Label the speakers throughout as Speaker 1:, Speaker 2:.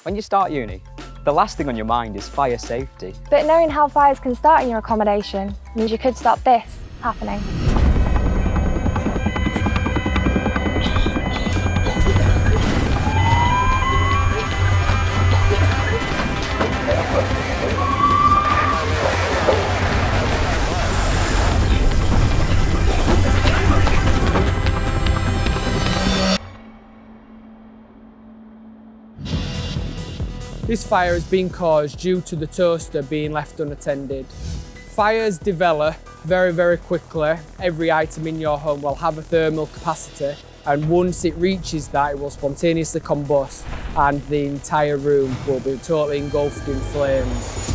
Speaker 1: When you start uni, the last thing on your mind is fire safety.
Speaker 2: But knowing how fires can start in your accommodation means you could stop this happening.
Speaker 3: This fire has been caused due to the toaster being left unattended. Fires develop very, very quickly. Every item in your home will have a thermal capacity, and once it reaches that, it will spontaneously combust and the entire room will be totally engulfed in flames.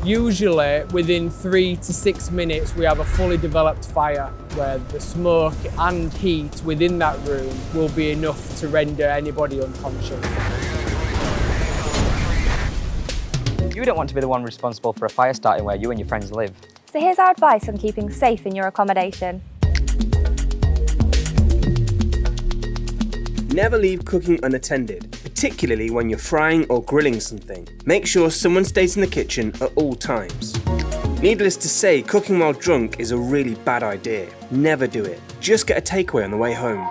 Speaker 3: Usually within 3 to 6 minutes we have a fully developed fire where the smoke and heat within that room will be enough to render anybody unconscious.
Speaker 1: You don't want to be the one responsible for a fire starting where you and your friends live.
Speaker 2: So here's our advice on keeping safe in your accommodation.
Speaker 4: Never leave cooking unattended, particularly when you're frying or grilling something. Make sure someone stays in the kitchen at all times. Needless to say, cooking while drunk is a really bad idea. Never do it. Just get a takeaway on the way home.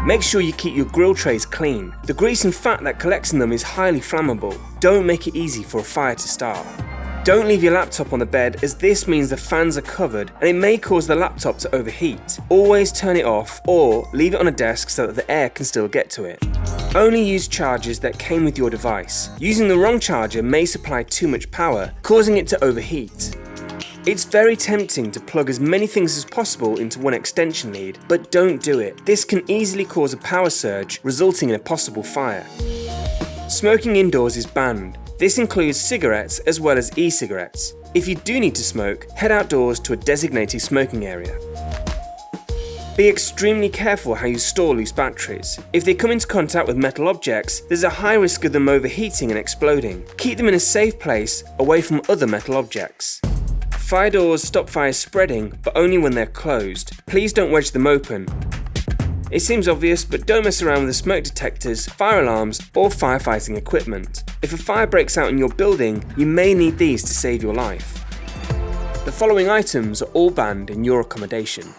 Speaker 4: Make sure you keep your grill trays clean. The grease and fat that collects in them is highly flammable. Don't make it easy for a fire to start. Don't leave your laptop on the bed, as this means the fans are covered and it may cause the laptop to overheat. Always turn it off or leave it on a desk so that the air can still get to it. Only use chargers that came with your device. Using the wrong charger may supply too much power, causing it to overheat. It's very tempting to plug as many things as possible into one extension lead, but don't do it. This can easily cause a power surge, resulting in a possible fire. Smoking indoors is banned. This includes cigarettes as well as e-cigarettes. If you do need to smoke, head outdoors to a designated smoking area. Be extremely careful how you store loose batteries. If they come into contact with metal objects, there's a high risk of them overheating and exploding. Keep them in a safe place, away from other metal objects. Fire doors stop fires spreading, but only when they're closed. Please don't wedge them open. It seems obvious, but don't mess around with the smoke detectors, fire alarms, or firefighting equipment. If a fire breaks out in your building, you may need these to save your life. The following items are all banned in your accommodation.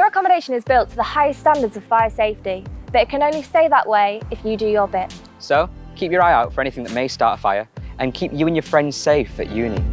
Speaker 2: Your accommodation is built to the highest standards of fire safety, but it can only stay that way if you do your bit.
Speaker 1: So, keep your eye out for anything that may start a fire and keep you and your friends safe at uni.